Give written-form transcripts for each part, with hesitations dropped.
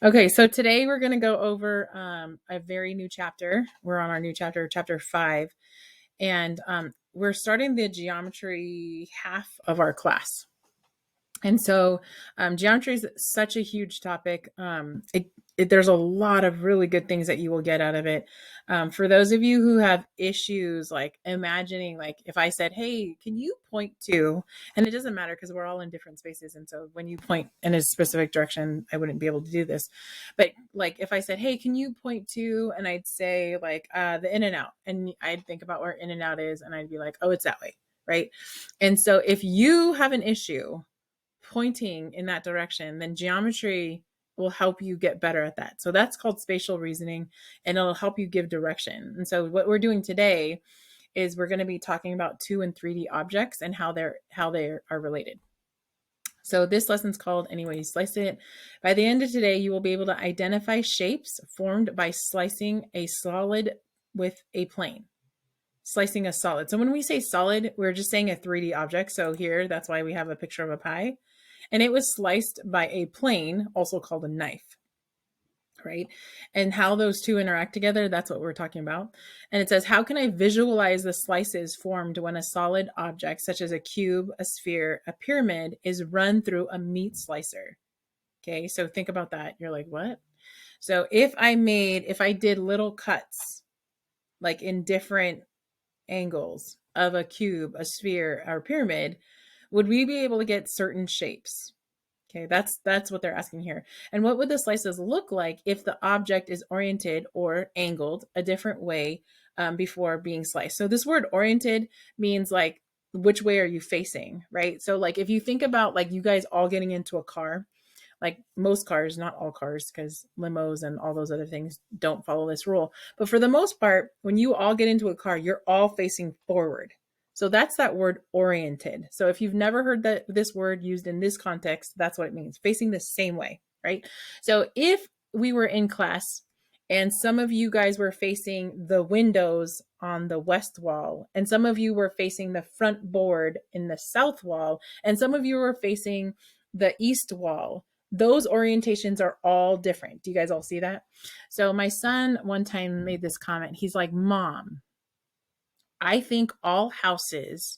Okay, so today we're going to go over a very new chapter. We're on our new chapter, chapter 5, and we're starting the geometry half of our class. And so, geometry is such a huge topic. There's a lot of really good things that you will get out of it. For those of you who have issues, like imagining, like if I said, "Hey, can you point to?" and it doesn't matter because we're all in different spaces, and so when you point in a specific direction, I wouldn't be able to do this. But like if I said, "Hey, can you point to?" and I'd say like the In and Out, and I'd think about where In and Out is, and I'd be like, "Oh, it's that way." Right. And so if you have an issue pointing in that direction, then geometry will help you get better at that. So that's called spatial reasoning, and it'll help you give direction. And so what we're doing today is we're going to be talking about 2 and 3D objects and how they are related. So this lesson's called Any Way You Slice It. By the end of today, you will be able to identify shapes formed by slicing a solid with a plane. Slicing a solid. So when we say solid, we're just saying a 3D object. So here, that's why we have a picture of a pie. And it was sliced by a plane, also called a knife, right? And how those two interact together, that's what we're talking about. And it says, how can I visualize the slices formed when a solid object, such as a cube, a sphere, a pyramid, is run through a meat slicer? Okay, so think about that. You're like, what? So if I did little cuts, like in different angles of a cube, a sphere, or a pyramid, would we be able to get certain shapes? Okay, that's what they're asking here. And what would the slices look like if the object is oriented or angled a different way before being sliced? So this word oriented means like which way are you facing, right? So like if you think about like you guys all getting into a car, like most cars, not all cars, because limos and all those other things don't follow this rule. But for the most part, when you all get into a car, you're all facing forward. So that's that word oriented. So if you've never heard this word used in this context, that's what it means, facing the same way, right? So if we were in class and some of you guys were facing the windows on the west wall, and some of you were facing the front board in the south wall, and some of you were facing the east wall, those orientations are all different. Do you guys all see that? So my son one time made this comment. He's like, Mom, I think all houses,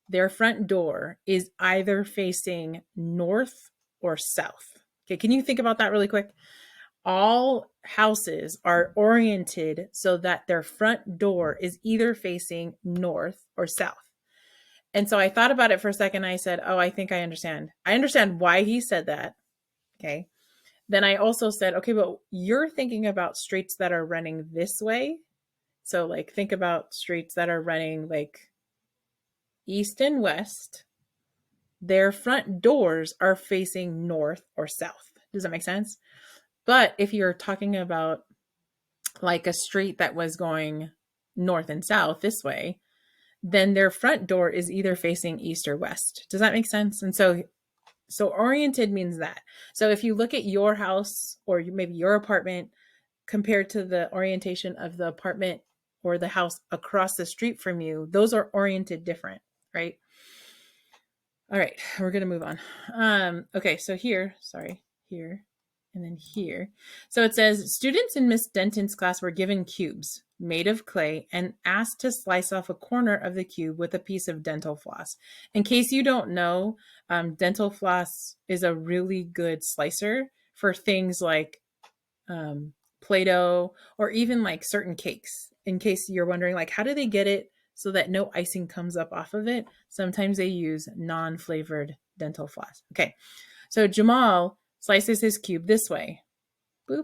their front door is either facing north or south. Okay, can you think about that really quick? All houses are oriented so that their front door is either facing north or south. And so I thought about it for a second. I said, oh, I think I understand. I understand why he said that. Okay. Then I also said, okay, but you're thinking about streets that are running this way. So, like, think about streets that are running like east and west. Their front doors are facing north or south. Does that make sense? But if you're talking about like a street that was going north and south this way, then their front door is either facing east or west. Does that make sense? And so oriented means that. So if you look at your house or maybe your apartment compared to the orientation of the apartment or the house across the street from you, those are oriented different, right? All right, we're going to move on. Okay, so here, and then here. So it says students in Miss Denton's class were given cubes made of clay and asked to slice off a corner of the cube with a piece of dental floss. In case you don't know, dental floss is a really good slicer for things like Play-Doh or even like certain cakes. In case you're wondering, like, how do they get it so that no icing comes up off of it? Sometimes they use non-flavored dental floss. Okay, so Jamal slices his cube this way. Boop.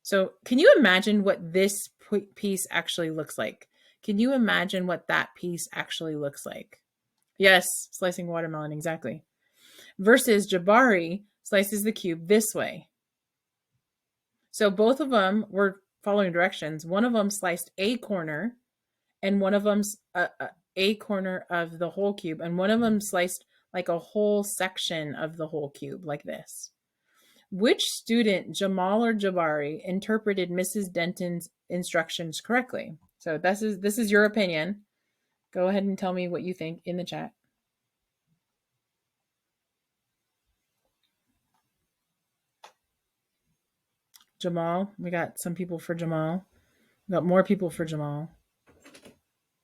So can you imagine what this piece actually looks like? Can you imagine what that piece actually looks like? Yes, slicing watermelon, exactly. Versus Jabari slices the cube this way. So both of them were following directions. One of them sliced a corner, and one of them's a corner of the whole cube, and one of them sliced like a whole section of the whole cube, like this. Which student, Jamal or Jabari, interpreted Mrs. Denton's instructions correctly? So this is your opinion. Go ahead and tell me what you think in the chat. Jamal. We got some people for Jamal. We got more people for Jamal.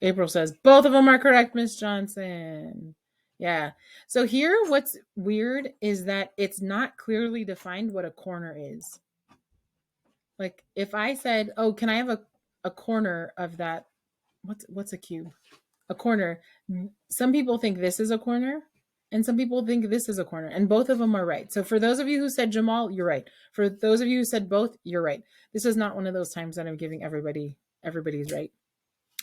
April says, both of them are correct, Miss Johnson. Yeah. So here, what's weird is that it's not clearly defined what a corner is. Like if I said, oh, can I have a corner of that? What's a cube? A corner. Some people think this is a corner, and some people think this is a corner, and both of them are right. So for those of you who said Jamal, you're right. For those of you who said both, you're right. This is not one of those times that I'm giving everybody's right.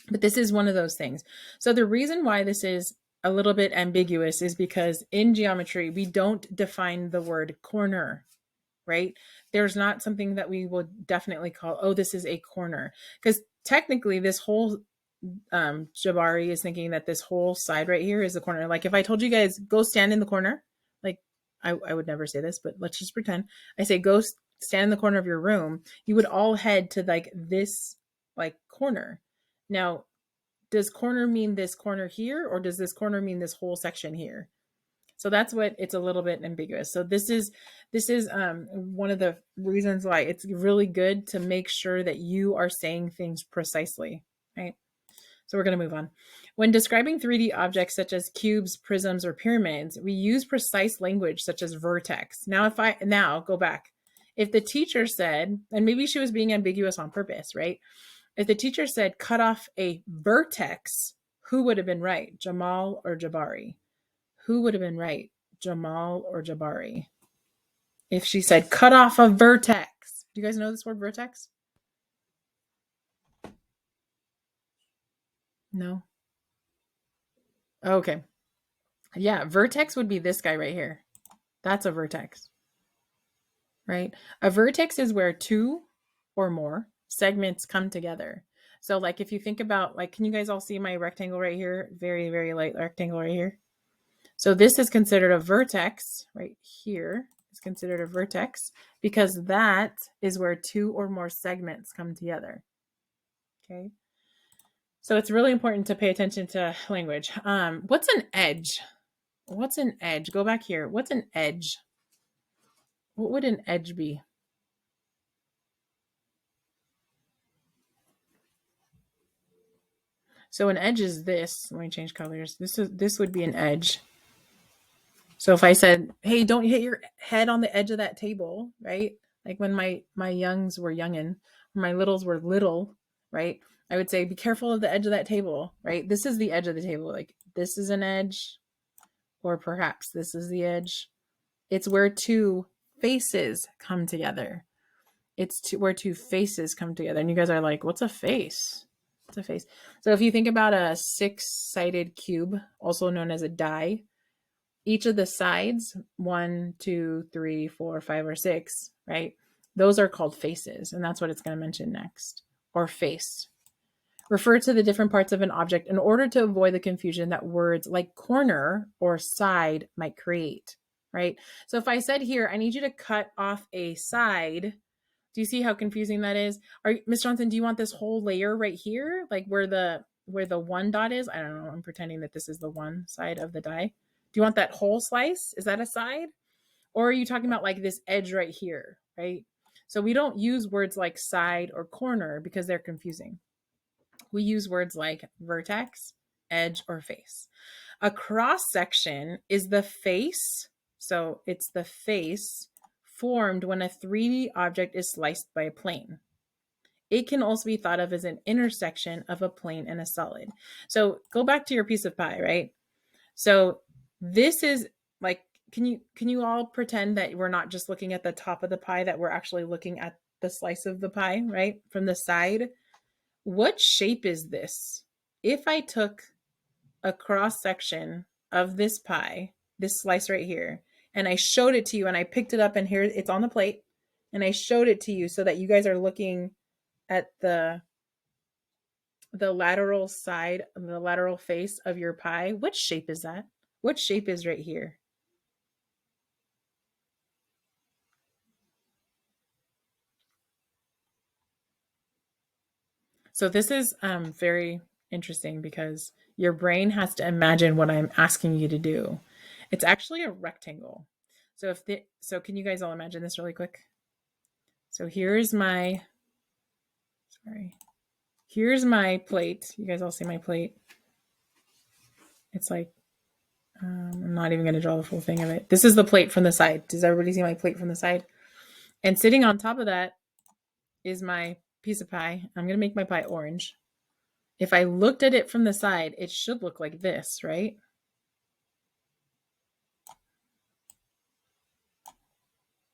But this is one of those things. So the reason why this is a little bit ambiguous is because in geometry, we don't define the word corner, right? There's not something that we will definitely call, oh, this is a corner. Because technically this whole Jabari is thinking that this whole side right here is the corner. Like if I told you guys, go stand in the corner, like I would never say this, but let's just pretend. I say, go stand in the corner of your room. You would all head to like this like corner. Now, does corner mean this corner here, or does this corner mean this whole section here? So that's what it's a little bit ambiguous. So this is one of the reasons why it's really good to make sure that you are saying things precisely, right? So we're going to move on. When describing 3D objects such as cubes, prisms, or pyramids, we use precise language such as vertex. Now, go back. If the teacher said, and maybe she was being ambiguous on purpose, right? If the teacher said cut off a vertex, who would have been right, Jamal or Jabari? Who would have been right, Jamal or Jabari? If she said cut off a vertex. Do you guys know this word vertex? No? Okay. Yeah, vertex would be this guy right here. That's a vertex, right? A vertex is where two or more segments come together. So like if you think about, like, can you guys all see my rectangle right here? Very, very light rectangle right here. So this is considered a vertex right here. It's considered a vertex because that is where two or more segments come together. Okay. So it's really important to pay attention to language. What's an edge? What's an edge? Go back here. What's an edge? What would an edge be? So an edge is this. Let me change colors. This would be an edge. So if I said, hey, don't hit your head on the edge of that table, right? Like when my youngs were youngin', my littles were little, right? I would say, be careful of the edge of that table, right? This is the edge of the table. Like this is an edge, or perhaps this is the edge. It's where two faces come together. Where two faces come together. And you guys are like, what's a face? What's a face? So if you think about a 6-sided cube, also known as a die, each of the sides, 1, 2, 3, 4, 5, or 6, right? Those are called faces. And that's what it's going to mention next. Or face. Refer to the different parts of an object in order to avoid the confusion that words like corner or side might create, right? So if I said here, I need you to cut off a side. Do you see how confusing that is? Ms. Johnson, do you want this whole layer right here? Like where the one dot is? I don't know. I'm pretending that this is the one side of the die. Do you want that whole slice? Is that a side? Or are you talking about like this edge right here, right? So we don't use words like side or corner because they're confusing. We use words like vertex, edge, or face. A cross section is the face. So it's the face formed when a 3D object is sliced by a plane. It can also be thought of as an intersection of a plane and a solid. So go back to your piece of pie, right? So this is like, can you all pretend that we're not just looking at the top of the pie, that we're actually looking at the slice of the pie, right? From the side. What shape is this? If I took a cross section of this pie, this slice right here, and I showed it to you and I picked it up and here it's on the plate and I showed it to you so that you guys are looking at the lateral side, the lateral face of your pie, what shape is that? What shape is right here? So this is very interesting because your brain has to imagine what I'm asking you to do. It's actually a rectangle. So can you guys all imagine this really quick? So here's my plate. You guys all see my plate? It's like, I'm not even going to draw the full thing of it. This is the plate from the side. Does everybody see my plate from the side? And sitting on top of that is my piece of pie. I'm going to make my pie orange. If I looked at it from the side, it should look like this, right?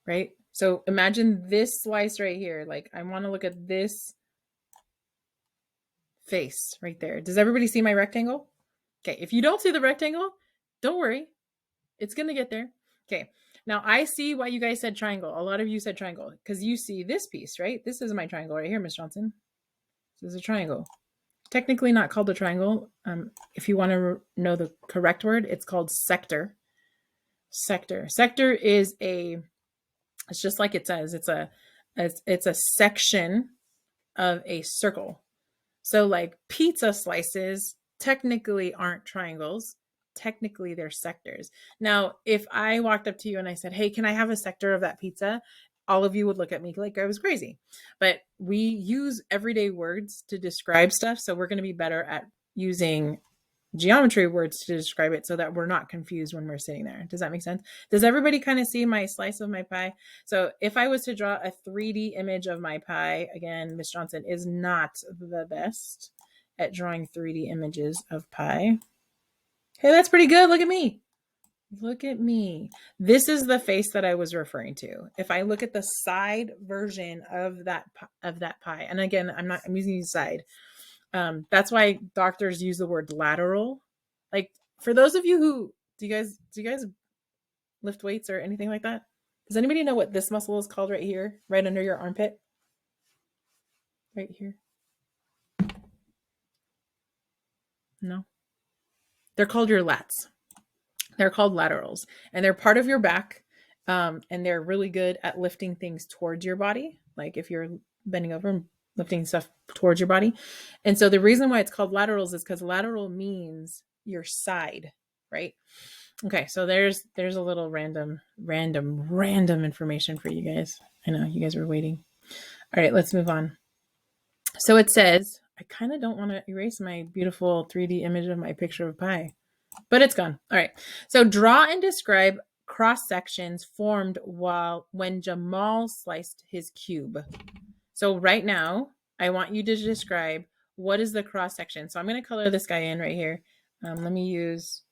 Right? So imagine this slice right here. Like, I want to look at this face right there. Does everybody see my rectangle? Okay, if you don't see the rectangle, don't worry. It's going to get there. Okay, now I see why you guys said triangle. A lot of you said triangle because you see this piece, right? This is my triangle right here, Miss Johnson. This is a triangle. Technically not called a triangle. If you want to know the correct word, it's called sector. Sector is it's just like it says. It's a section of a circle. So like pizza slices technically aren't triangles. Technically they're sectors. Now, if I walked up to you and I said, "Hey, can I have a sector of that pizza?" All of you would look at me like I was crazy. But we use everyday words to describe stuff, so we're going to be better at using geometry words to describe it so that we're not confused when we're sitting there. Does that make sense? Does everybody kind of see my slice of my pie? So if I was to draw a 3D image of my pie, again, Miss Johnson is not the best at drawing 3D images of pie. Hey, that's pretty good. Look at me. Look at me. This is the face that I was referring to. If I look at the side version of that pie, and again, I'm using the side. That's why doctors use the word lateral. Like for those of you who do you guys lift weights or anything like that? Does anybody know what this muscle is called right here, right under your armpit? Right here. No. They're called your lats. They're called laterals, and they're part of your back. And they're really good at lifting things towards your body. Like if you're bending over and lifting stuff towards your body. And so the reason why it's called laterals is because lateral means your side, right? Okay, so there's a little random information for you guys. I know you guys were waiting. All right, let's move on. So it says, I kind of don't want to erase my beautiful 3D image of my picture of pie, but it's gone. All right. So draw and describe cross sections formed when Jamal sliced his cube. So right now, I want you to describe what is the cross section. So I'm going to color this guy in right here. Let me use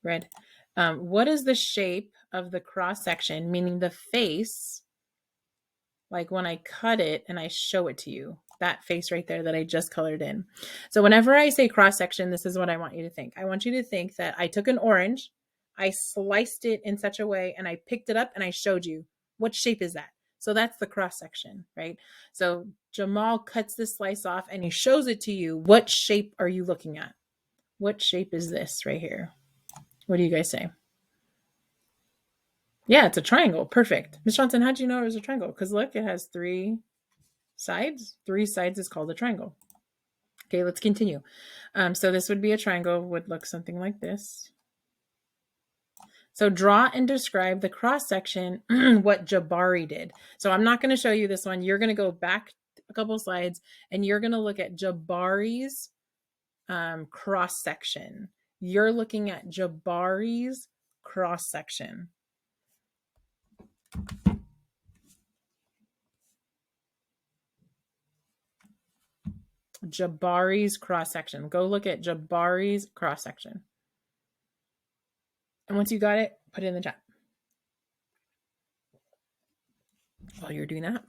red. What is the shape of the cross section, meaning the face, like when I cut it and I show it to you, that face right there that I just colored in. So whenever I say cross section, this is what I want you to think. I want you to think that I took an orange, I sliced it in such a way, and I picked it up and I showed you what shape is that. So that's the cross section, right? So Jamal cuts this slice off and he shows it to you. What shape are you looking at? What shape is this right here? What do you guys say? Yeah, it's a triangle. Perfect. Ms. Johnson, how'd you know it was a triangle? Because look, it has 3 sides. 3 sides is called a triangle. Okay, let's continue. So this would be a triangle, would look something like this. So draw and describe the cross section, what Jabari did. So I'm not going to show you this one. You're going to go back a couple slides and you're going to look at Jabari's cross section. You're looking at Jabari's cross section. Jabari's cross section. Go look at Jabari's cross section. And once you got it, put it in the chat. While you're doing that,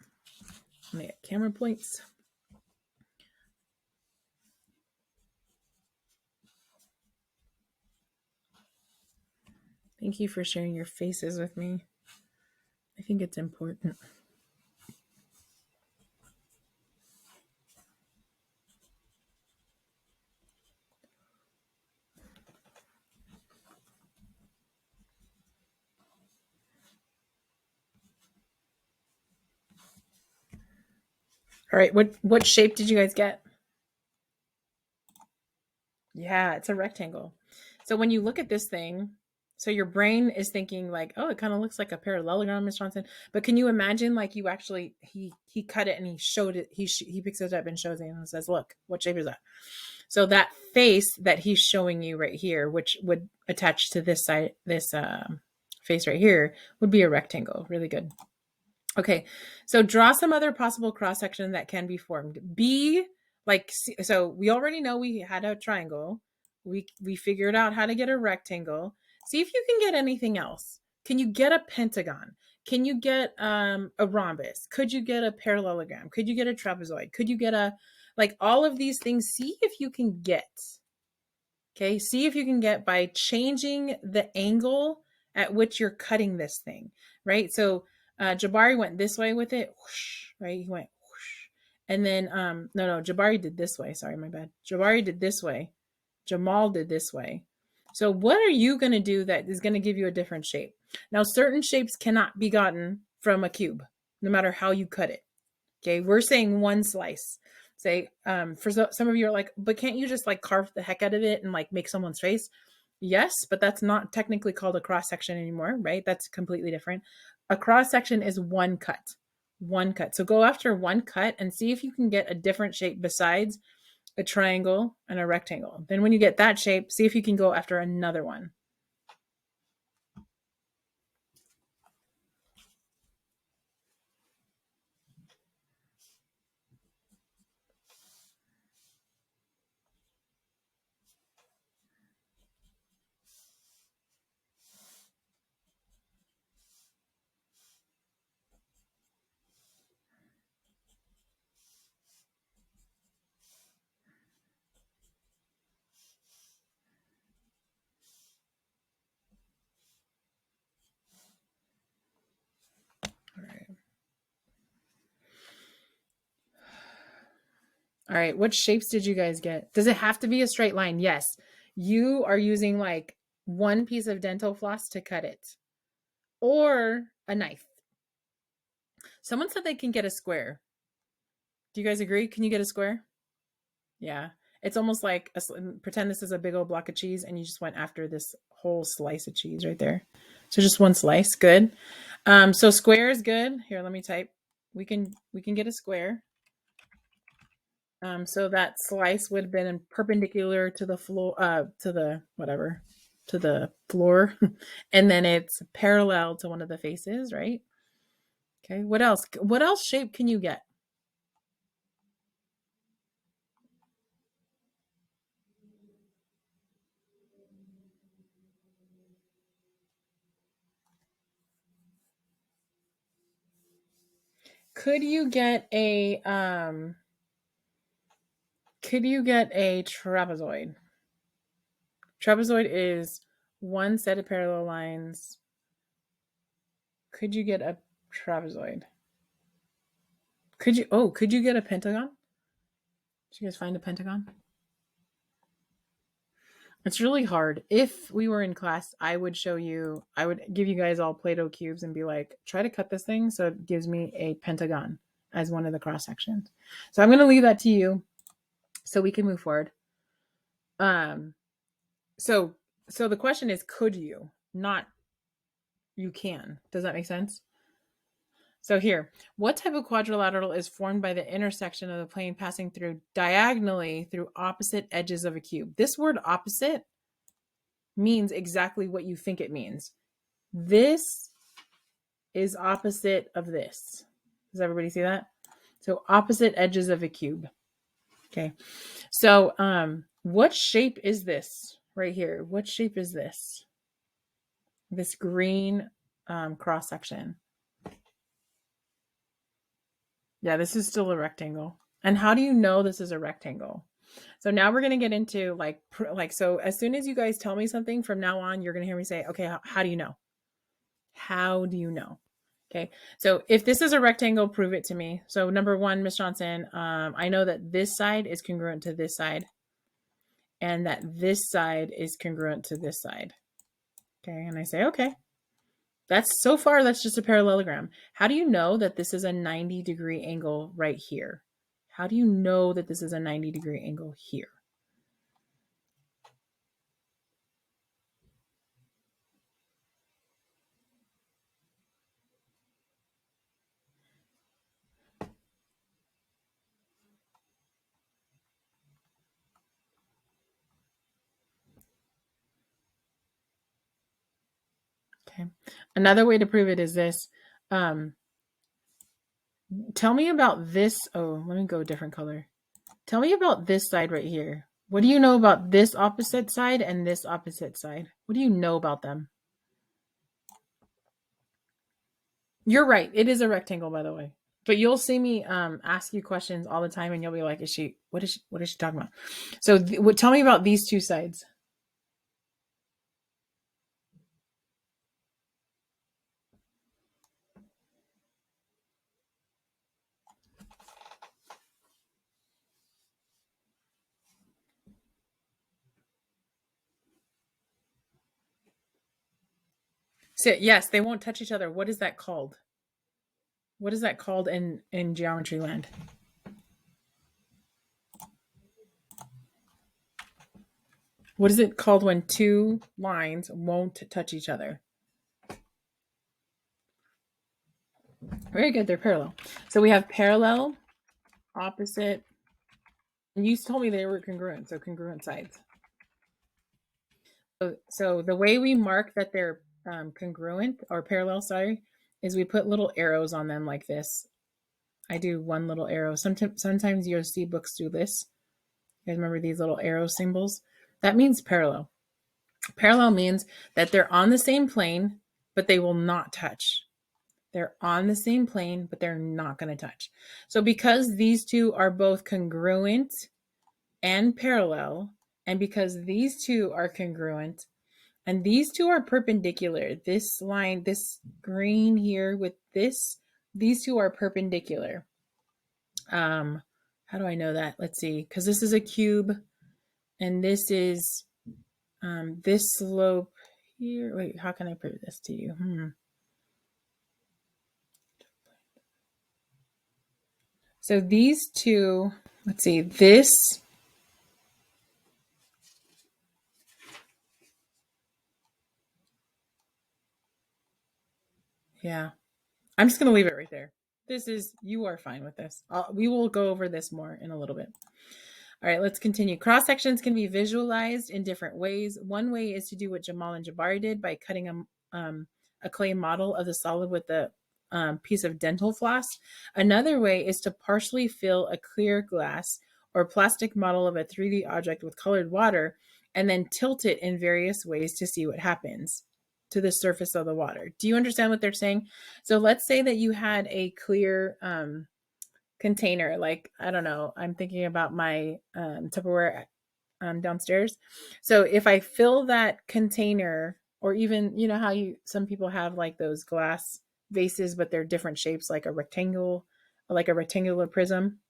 I'm gonna get camera points. Thank you for sharing your faces with me. I think it's important. All right, what shape did you guys get? Yeah, it's a rectangle. So when you look at this thing, So your brain is thinking like, oh, it kind of looks like a parallelogram, Miss Johnson. But can you imagine like you actually he cut it and he showed it. He picks it up and shows it and says, look, what shape is that? So that face that he's showing you right here, which would attach to this side, this face right here, would be a rectangle. Really good. Okay, so draw some other possible cross section that can be formed. B, like, so we already know we had a triangle. We figured out how to get a rectangle. See if you can get anything else. Can you get a pentagon? Can you get a rhombus? Could you get a parallelogram? Could you get a trapezoid? Could you get a, like, all of these things? See if you can get. Okay, see if you can get by changing the angle at which you're cutting this thing, right? So Jabari went this way with it, whoosh, right? He went whoosh. And then, no, Jabari did this way. Sorry, my bad. Jabari did this way. Jamal did this way. So what are you going to do that is going to give you a different shape? Now, certain shapes cannot be gotten from a cube, no matter how you cut it. Okay, we're saying one slice. Say, for some of you are like, but can't you just like carve the heck out of it and like make someone's face? Yes, but that's not technically called a cross section anymore, right? That's completely different. A cross section is one cut, one cut. So go after one cut and see if you can get a different shape besides a triangle and a rectangle. Then when you get that shape, see if you can go after another one. All right, what shapes did you guys get? Does it have to be a straight line? Yes. You are using like one piece of dental floss to cut it or a knife. Someone said they can get a square. Do you guys agree? Can you get a square? Yeah. It's almost like, pretend this is a big old block of cheese and you just went after this whole slice of cheese right there. So just one slice, good. So square is good. Here, let me type. We can get a square. So that slice would have been perpendicular to the floor, to the floor. And then it's parallel to one of the faces, right? Okay, what else? What else shape can you get? Could you get a trapezoid? Trapezoid is one set of parallel lines. Could you get a trapezoid? Could you get a pentagon? Did you guys find a pentagon? It's really hard. If we were in class, I would give you guys all Play-Doh cubes and be like, try to cut this thing so it gives me a pentagon as one of the cross sections. So I'm going to leave that to you so we can move forward. So the question is, could you? Not you can. Does that make sense? So here, what type of quadrilateral is formed by the intersection of the plane passing through diagonally through opposite edges of a cube? This word opposite means exactly what you think it means. This is opposite of this. Does everybody see that? So opposite edges of a cube. Okay. So what shape is this right here? What shape is this? This green cross section. Yeah, this is still a rectangle. And how do you know this is a rectangle? So now we're going to get into so as soon as you guys tell me something from now on, you're going to hear me say, okay, how do you know? How do you know? Okay. So if this is a rectangle, prove it to me. So number one, Miss Johnson, I know that this side is congruent to this side and that this side is congruent to this side. Okay. And I say, okay, that's just a parallelogram. How do you know that this is a 90-degree angle right here? How do you know that this is a 90-degree angle here? Okay. Another way to prove it is this. Tell me about this. Oh, let me go a different color. Tell me about this side right here. What do you know about this opposite side and this opposite side? What do you know about them? You're right. It is a rectangle, by the way. But you'll see me ask you questions all the time, and you'll be like, what is she talking about?" So, tell me about these two sides. So, yes, they won't touch each other. What is that called? What is that called in geometry land? What is it called when two lines won't touch each other? Very good. They're parallel. So we have parallel, opposite. And you told me they were congruent, so congruent sides. So the way we mark that they're congruent or parallel, sorry, is we put little arrows on them like this. I do one little arrow. Sometimes you'll see books do this. You guys remember these little arrow symbols? That means parallel. Parallel means that they're on the same plane, but they will not touch. They're on the same plane, but they're not going to touch. So because these two are both congruent and parallel, and because these two are congruent and these two are perpendicular, this line, this green here with this, these two are perpendicular. How do I know that? Let's see, because this is a cube and this is this slope here. Wait, how can I prove this to you? So these two, let's see, this. Yeah, I'm just going to leave it right there. You are fine with this. We will go over this more in a little bit. All right, let's continue. Cross sections can be visualized in different ways. One way is to do what Jamal and Jabari did by cutting a clay model of the solid with a piece of dental floss. Another way is to partially fill a clear glass or plastic model of a 3D object with colored water and then tilt it in various ways to see what happens to the surface of the water. Do you understand what they're saying? So let's say that you had a clear container, like, I don't know, I'm thinking about my Tupperware downstairs. So if I fill that container, or even, you know how some people have like those glass vases, but they're different shapes, like a rectangle, like a rectangular prism.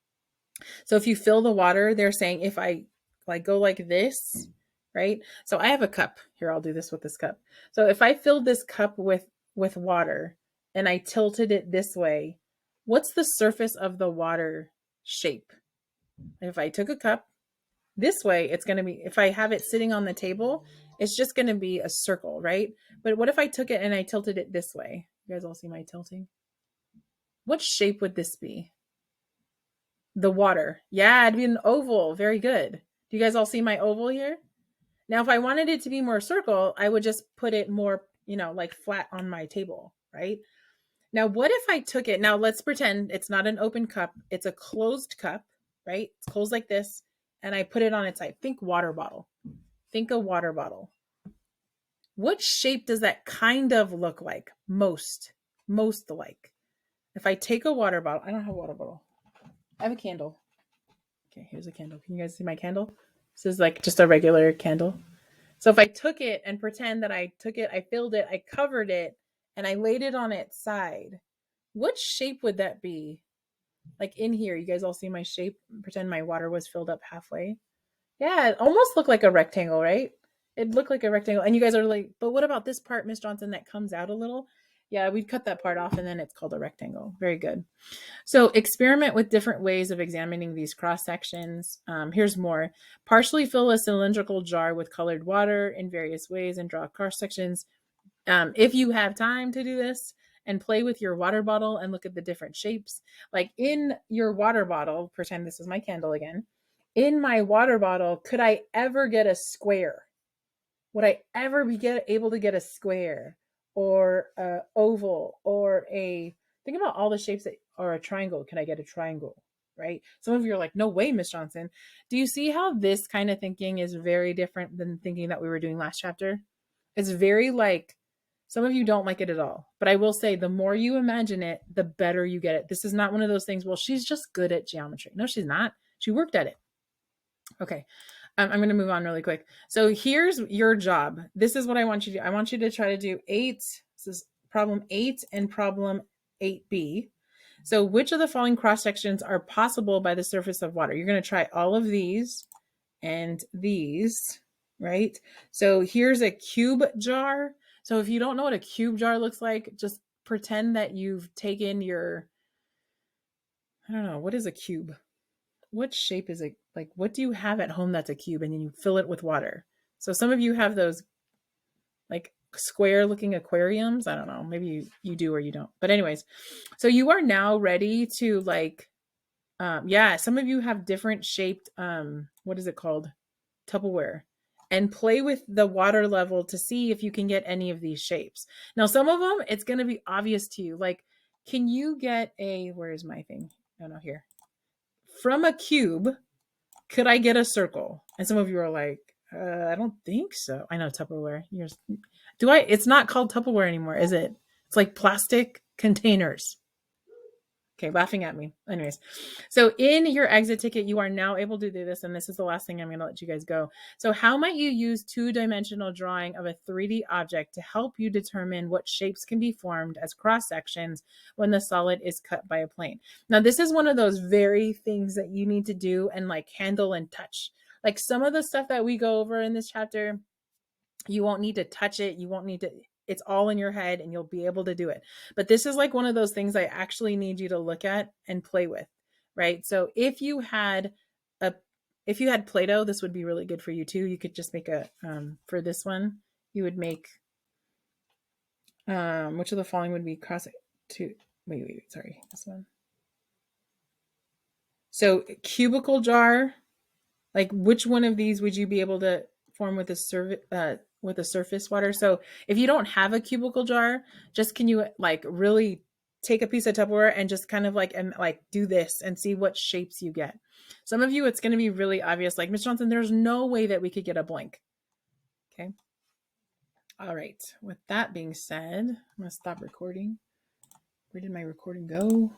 So if you fill the water, they're saying if I like go like this, right? So I have a cup here. I'll do this with this cup. So if I filled this cup with water and I tilted it this way, what's the surface of the water shape? If I took a cup this way, it's going to be, if I have it sitting on the table, it's just going to be a circle, right? But what if I took it and I tilted it this way? You guys all see my tilting? What shape would this be? The water. Yeah, it'd be an oval. Very good. Do you guys all see my oval here? Now, if I wanted it to be more circle, I would just put it more, like flat on my table, right? Now, what if I took it? Now, let's pretend it's not an open cup. It's a closed cup, right? It's closed like this. And I put it on its side. Think water bottle. Think a water bottle. What shape does that kind of look like? Most like. If I take a water bottle, I don't have a water bottle. I have a candle. Okay, here's a candle. Can you guys see my candle? This is like just a regular candle. So if I took it and pretend that I took it, I filled it, I covered it, and I laid it on its side, what shape would that be? Like in here, you guys all see my shape? Pretend my water was filled up halfway. Yeah, it almost looked like a rectangle, right? It looked like a rectangle. And you guys are like, but what about this part, Miss Johnson, that comes out a little? Yeah, we'd cut that part off and then it's called a rectangle. Very good. So experiment with different ways of examining these cross sections. Here's more. Partially fill a cylindrical jar with colored water in various ways and draw cross sections. If you have time to do this, and play with your water bottle and look at the different shapes. Like in your water bottle, pretend this is my candle again. In my water bottle, could I ever get a square? Would I ever be able to get a square? or a oval or a, think about all the shapes that are a triangle. Can I get a triangle? Right? Some of you are like, no way, Miss Johnson. Do you see how this kind of thinking is very different than thinking that we were doing last chapter? It's very like, some of you don't like it at all. But I will say, the more you imagine it, the better you get it. This is not one of those things, well, she's just good at geometry. No, she's not. She worked at it. Okay. I'm going to move on really quick. So here's your job. This is what I want you to do. I want you to try to do 8. This is problem 8 and problem 8b. So which of the following cross sections are possible by the surface of water? You're going to try all of these and these, right? So here's a cube jar. So if you don't know what a cube jar looks like, just pretend that you've taken your, I don't know, what is a cube? What shape is it? Like, what do you have at home that's a cube, and then you fill it with water? So some of you have those like square looking aquariums. I don't know. Maybe you do or you don't. But anyways, so you are now ready to like, yeah, some of you have different shaped, what is it called? Tupperware. And play with the water level to see if you can get any of these shapes. Now, some of them, it's going to be obvious to you. Like, can you get a, where is my thing? Oh, no, here. From a cube, could I get a circle? And some of you are like, I don't think so. I know Tupperware. It's not called Tupperware anymore, is it? It's like plastic containers. Okay, laughing at me. Anyways, so in your exit ticket, you are now able to do this, and this is the last thing I'm going to let you guys go. So how might you use two-dimensional drawing of a 3D object to help you determine what shapes can be formed as cross-sections when the solid is cut by a plane? Now, this is one of those very things that you need to do and like handle and touch. Like some of the stuff that we go over in this chapter, you won't need to touch it. You won't need to, it's all in your head and you'll be able to do it. But this is like one of those things I actually need you to look at and play with, right? So if you had Play-Doh, this would be really good for you too. You could just make a, for this one, you would make, which of the following would be sorry, this one. So cubicle jar, like which one of these would you be able to form with a surface water? So if you don't have a cubicle jar, just can you like really take a piece of Tupperware and just kind of like do this and see what shapes you get. Some of you, it's going to be really obvious. Like, Ms. Johnson, there's no way that we could get a blank. Okay. All right. With that being said, I'm going to stop recording. Where did my recording go?